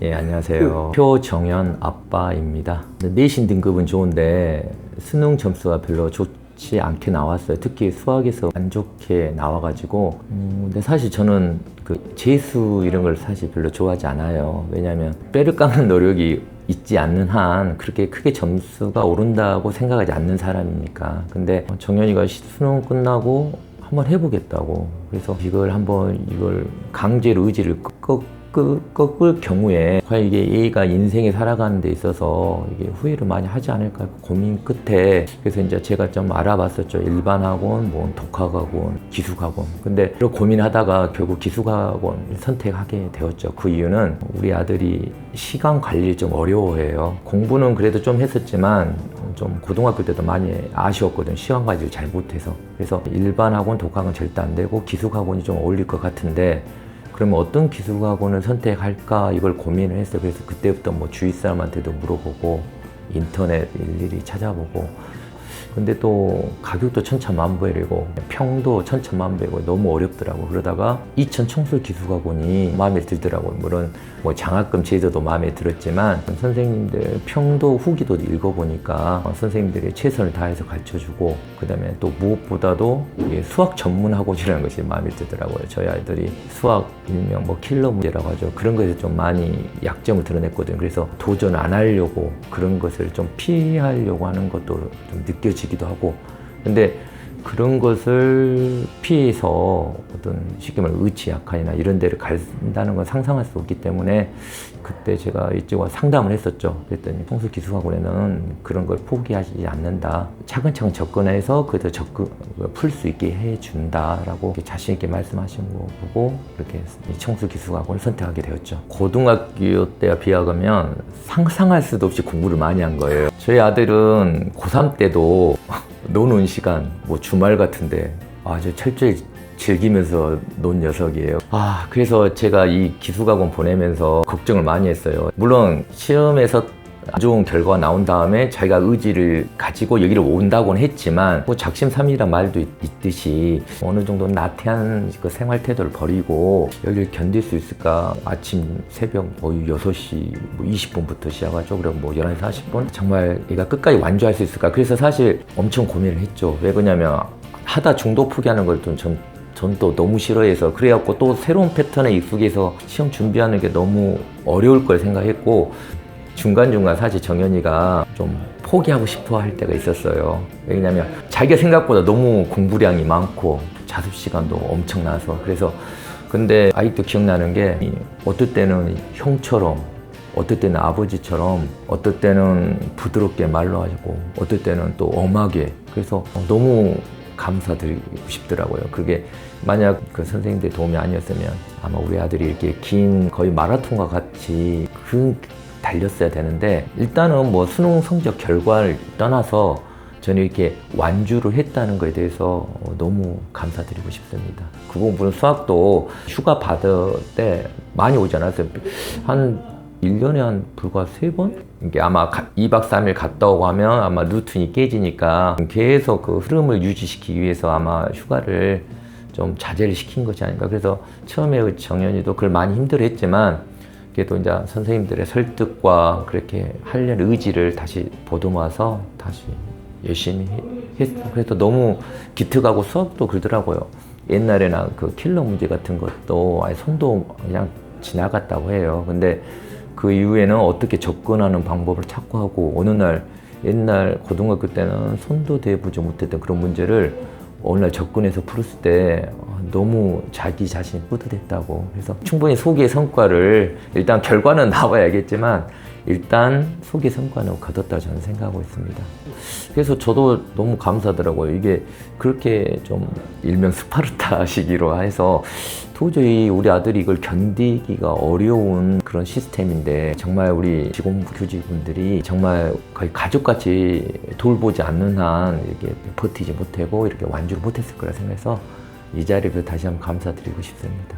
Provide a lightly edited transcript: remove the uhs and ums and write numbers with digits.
예, 안녕하세요. 표정현 아빠입니다. 내신 등급은 좋은데 수능 점수가 별로 좋지 않게 나왔어요. 특히 수학에서 안 좋게 나와가지고 근데 사실 저는 그 재수 이런 걸 사실 별로 좋아하지 않아요. 왜냐하면 뼈를 깎는 노력이 있지 않는 한 그렇게 크게 점수가 오른다고 생각하지 않는 사람이니까. 근데 정현이가 수능 끝나고 한번 해보겠다고, 그래서 이걸 강제로 의지를 꺾을 경우에 과연 이게 얘가 인생에 살아가는 데 있어서 이게 후회를 많이 하지 않을까 고민 끝에, 그래서 이제 제가 좀 알아봤었죠. 일반 학원, 뭐 독학학원, 기숙학원. 근데 그런 고민하다가 결국 기숙학원 선택하게 되었죠. 그 이유는 우리 아들이 시간 관리를 좀 어려워해요. 공부는 그래도 좀 했었지만 좀 고등학교 때도 많이 아쉬웠거든요. 시간 관리를 잘 못해서. 그래서 일반 학원, 독학은 절대 안 되고 기숙학원이 좀 어울릴 것 같은데, 그러면 어떤 기숙학원을 선택할까 이걸 고민을 했어요. 그래서 그때부터 뭐 주위 사람한테도 물어보고 인터넷 일일이 찾아보고, 근데 또 가격도 천차만별이고 평도 천차만별이고 너무 어렵더라고. 그러다가 이천 청술 기숙학원이 마음에 들더라고요. 물론 뭐 장학금 제도도 마음에 들었지만 선생님들 평도 후기도 읽어보니까 선생님들이 최선을 다해서 가르쳐주고, 그 다음에 또 무엇보다도 이게 수학 전문 학원이라는 것이 마음에 들더라고요. 저희 아이들이 수학 일명 뭐 킬러 문제라고 하죠. 그런 것에 좀 많이 약점을 드러냈거든요. 그래서 도전 안 하려고, 그런 것을 좀 피하려고 하는 것도 좀 느껴지기도 하고, 근데 그런 것을 피해서 어떤 쉽게 말해 의치약한이나 이런 데를 간다는 건 상상할 수 없기 때문에 그때 제가 이쪽과 상담을 했었죠. 그랬더니 청술 기숙학원에는 그런 걸 포기하지 않는다. 차근차근 접근해서 그래도 풀 수 있게 해준다라고 자신 있게 말씀하신 거 보고 이렇게 청술 기숙학원을 선택하게 되었죠. 고등학교 때와 비하면 상상할 수도 없이 공부를 많이 한 거예요. 저희 아들은 고3 때도 노는 시간, 뭐 주말 같은데 아주 철저히 즐기면서 논 녀석이에요. 그래서 제가 이 기숙학원 보내면서 걱정을 많이 했어요. 물론 시험에서 안 좋은 결과가 나온 다음에 자기가 의지를 가지고 여기를 온다고는 했지만 뭐 작심삼일이란 말도 있듯이 어느 정도 나태한 그 생활 태도를 버리고 여기를 견딜 수 있을까. 아침 새벽 뭐 6시 뭐 20분부터 시작하죠. 그리고 뭐 11시 40분 정말 얘가 끝까지 완주할 수 있을까. 그래서 사실 엄청 고민을 했죠. 왜 그러냐면 하다 중도 포기하는 걸 전 또 너무 싫어해서, 그래갖고 또 새로운 패턴에 익숙해서 시험 준비하는 게 너무 어려울 걸 생각했고, 중간중간 사실 정현이가 좀 포기하고 싶어 할 때가 있었어요. 왜냐면 자기가 생각보다 너무 공부량이 많고 자습 시간도 엄청나서. 그래서 근데 아직도 기억나는 게 어떨 때는 형처럼, 어떨 때는 아버지처럼, 어떨 때는 부드럽게 말로 하고, 어떨 때는 또 엄하게. 그래서 너무 감사드리고 싶더라고요. 그게 만약 그 선생님들의 도움이 아니었으면 아마 우리 아들이 이렇게 긴 거의 마라톤과 같이 달렸어야 되는데, 일단은 뭐 수능 성적 결과를 떠나서 저는 이렇게 완주를 했다는 것에 대해서 너무 감사드리고 싶습니다. 그 부분 수학도 휴가 받을 때 많이 오지 않았어요. 한 1년에 한 불과 3번? 이게 아마 2박 3일 갔다 오고 하면 아마 루틴이 깨지니까 계속 그 흐름을 유지시키기 위해서 아마 휴가를 좀 자제를 시킨 것이 아닌가. 그래서 처음에 정현이도 그걸 많이 힘들어했지만 그래도 이제 선생님들의 설득과 그렇게 하려는 의지를 다시 보듬어서 다시 열심히 했어요. 그래서 너무 기특하고, 수업도 그러더라고요. 옛날에나 그 킬러 문제 같은 것도 아예 손도 그냥 지나갔다고 해요. 근데 그 이후에는 어떻게 접근하는 방법을 찾고 하고, 어느 날 옛날 고등학교 때는 손도 대보지 못했던 그런 문제를 어느 날 접근해서 풀었을 때 너무 자기 자신이 뿌듯했다고. 그래서 충분히 소기의 성과를, 일단 결과는 나와야겠지만 일단 소기의 성과는 거뒀다 저는 생각하고 있습니다. 그래서 저도 너무 감사하더라고요. 이게 그렇게 좀 일명 스파르타 시기로 해서 도저히 우리 아들이 이걸 견디기가 어려운 그런 시스템인데, 정말 우리 직원 교직원들이 정말 거의 가족같이 돌보지 않는 한 이렇게 버티지 못하고 이렇게 완주를 못했을 거라 생각해서 이 자리에서 다시 한번 감사드리고 싶습니다.